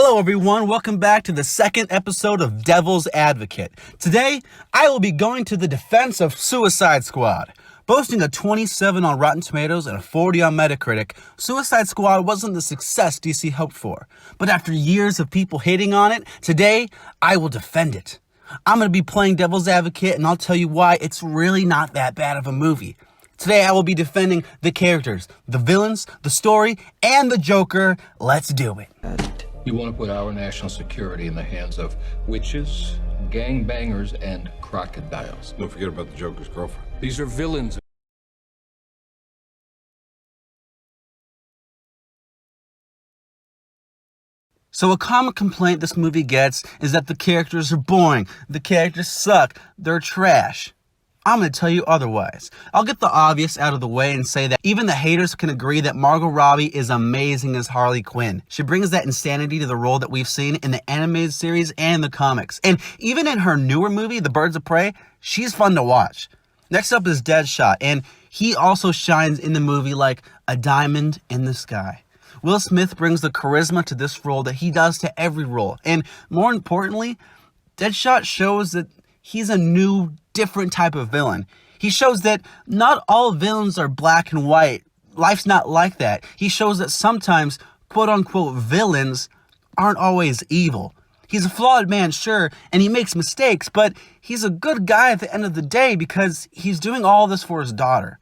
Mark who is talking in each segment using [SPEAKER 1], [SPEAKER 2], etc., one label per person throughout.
[SPEAKER 1] Hello everyone, welcome back to the second episode of Devil's Advocate. Today, I will be going to the defense of Suicide Squad. Boasting a 27 on Rotten Tomatoes and a 40 on Metacritic, Suicide Squad wasn't the success DC hoped for. But after years of people hating on it, today, I will defend it. I'm going to be playing Devil's Advocate and I'll tell you why it's really not that bad of a movie. Today I will be defending the characters, the villains, the story, and the Joker. Let's do it.
[SPEAKER 2] You want to put our national security in the hands of witches, gangbangers, and crocodiles.
[SPEAKER 3] Don't forget about the Joker's girlfriend.
[SPEAKER 2] These are villains.
[SPEAKER 1] So a common complaint this movie gets is that the characters are boring, the characters suck, they're trash. I'm going to tell you otherwise. I'll get the obvious out of the way and say that even the haters can agree that Margot Robbie is amazing as Harley Quinn. She brings that insanity to the role that we've seen in the animated series and the comics. And even in her newer movie, The Birds of Prey, she's fun to watch. Next up is Deadshot, and he also shines in the movie like a diamond in the sky. Will Smith brings the charisma to this role that he does to every role. And more importantly, Deadshot shows that he's a new, different type of villain. He shows that not all villains are black and white. Life's not like that. He shows that sometimes, quote-unquote, villains aren't always evil. He's a flawed man, sure, and he makes mistakes, but he's a good guy at the end of the day because he's doing all this for his daughter.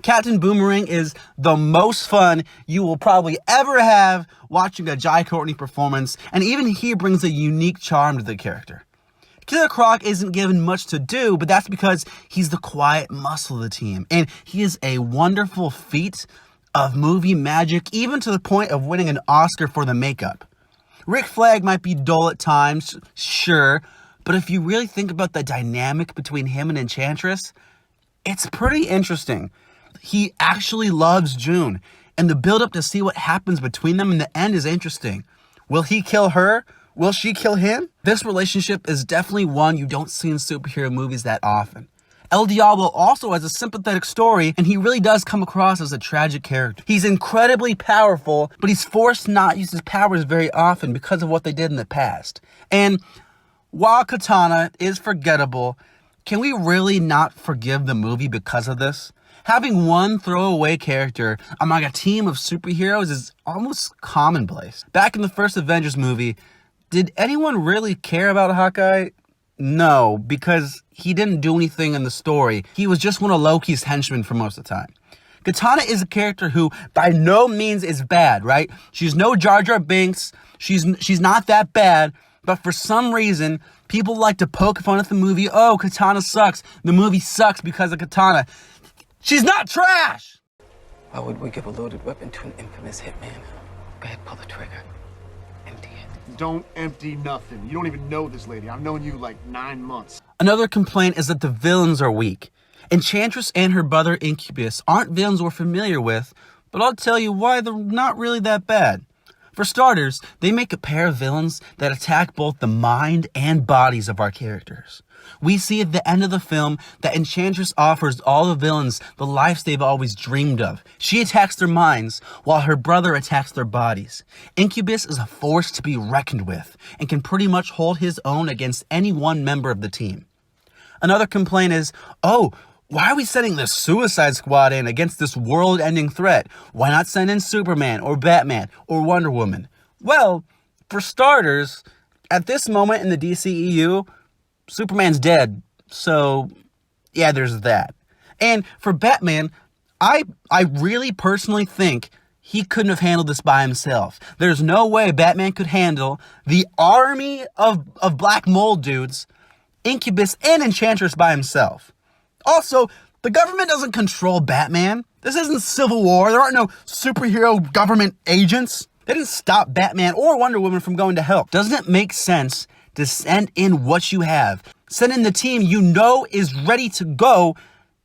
[SPEAKER 1] Captain Boomerang is the most fun you will probably ever have watching a Jai Courtney performance, and even he brings a unique charm to the character. Killer Croc isn't given much to do, but that's because he's the quiet muscle of the team, and he is a wonderful feat of movie magic, even to the point of winning an Oscar for the makeup. Rick Flag might be dull at times, sure, but if you really think about the dynamic between him and Enchantress, it's pretty interesting. He actually loves June, and the build-up to see what happens between them in the end is interesting. Will he kill her? Will she kill him? This relationship is definitely one you don't see in superhero movies that often. El Diablo also has a sympathetic story, and he really does come across as a tragic character. He's incredibly powerful, but he's forced to not use his powers very often because of what they did in the past. And while Katana is forgettable, can we really not forgive the movie because of this? Having one throwaway character among a team of superheroes is almost commonplace. Back in the first Avengers movie, did anyone really care about Hawkeye? No, because he didn't do anything in the story. He was just one of Loki's henchmen for most of the time. Katana is a character who by no means is bad, right? She's no Jar Jar Binks. She's not that bad, but for some reason, people like to poke fun at the movie. Oh, Katana sucks. The movie sucks because of Katana. She's not trash!
[SPEAKER 4] Why would we give a loaded weapon to an infamous hitman? Go ahead, pull the trigger. Empty it.
[SPEAKER 5] Don't empty nothing. You don't even know this lady. I've known you like 9 months.
[SPEAKER 1] Another complaint is that the villains are weak. Enchantress and her brother Incubus aren't villains we're familiar with, but I'll tell you why they're not really that bad. For starters, they make a pair of villains that attack both the mind and bodies of our characters. We see at the end of the film that Enchantress offers all the villains the lives they've always dreamed of. She attacks their minds, while her brother attacks their bodies. Incubus is a force to be reckoned with, and can pretty much hold his own against any one member of the team. Another complaint is, why are we sending the Suicide Squad in against this world-ending threat? Why not send in Superman, or Batman, or Wonder Woman? Well, for starters, at this moment in the DCEU, Superman's dead, so yeah, there's that. And for Batman, I really personally think he couldn't have handled this by himself. There's no way Batman could handle the army of black mold dudes, Incubus, and Enchantress by himself. Also, the government doesn't control Batman. This isn't Civil War. There aren't no superhero government agents. They didn't stop Batman or Wonder Woman from going to help. Doesn't it make sense to send in what you have? Send in the team you know is ready to go,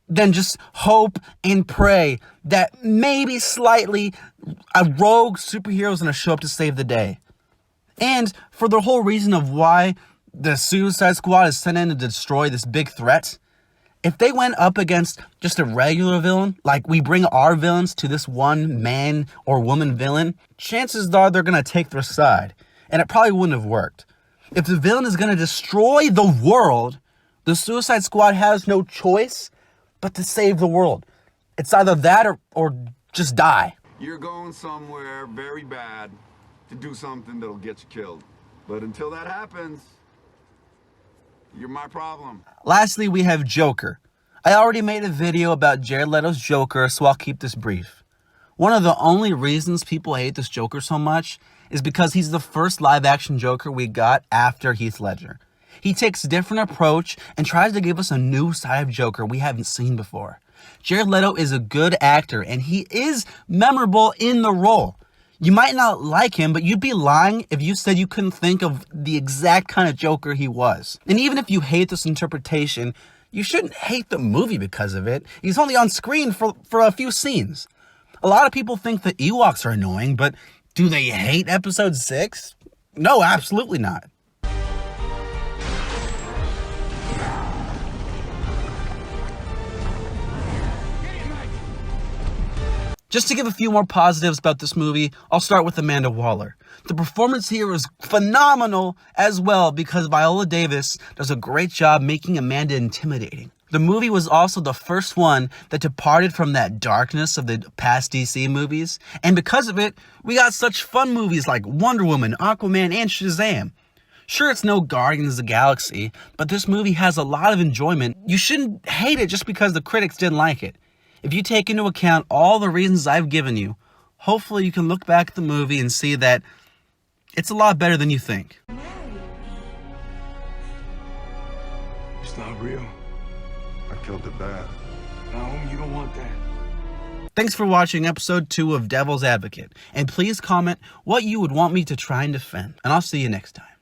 [SPEAKER 1] then just hope and pray that maybe slightly a rogue superhero is going to show up to save the day. And for the whole reason of why the Suicide Squad is sent in to destroy this big threat, if they went up against just a regular villain, like we bring our villains to this one man or woman villain, chances are they're going to take their side. and it probably wouldn't have worked. If the villain is going to destroy the world, the Suicide Squad has no choice but to save the world. It's either that or just die.
[SPEAKER 3] You're going somewhere very bad to do something that'll get you killed. But until that happens, you're my problem.
[SPEAKER 1] Lastly, we have Joker. I already made a video about Jared Leto's Joker, so I'll keep this brief. One of the only reasons people hate this Joker so much is because he's the first live-action Joker we got after Heath Ledger. He takes a different approach and tries to give us a new side of Joker we haven't seen before. Jared Leto is a good actor, and he is memorable in the role. You might not like him, but you'd be lying if you said you couldn't think of the exact kind of Joker he was. And even if you hate this interpretation, you shouldn't hate the movie because of it. He's only on screen for a few scenes. A lot of people think the Ewoks are annoying, but do they hate episode 6? No, absolutely not. Just to give a few more positives about this movie, I'll start with Amanda Waller. The performance here is phenomenal as well because Viola Davis does a great job making Amanda intimidating. The movie was also the first one that departed from that darkness of the past DC movies, and because of it, we got such fun movies like Wonder Woman, Aquaman, and Shazam. Sure, it's no Guardians of the Galaxy, but this movie has a lot of enjoyment. You shouldn't hate it just because the critics didn't like it. If you take into account all the reasons I've given you, hopefully you can look back at the movie and see that it's a lot better than you think.
[SPEAKER 6] It's not real.
[SPEAKER 3] I killed it bad.
[SPEAKER 6] No, you don't want that.
[SPEAKER 1] Thanks for watching episode 2 of Devil's Advocate, and please comment what you would want me to try and defend, and I'll see you next time.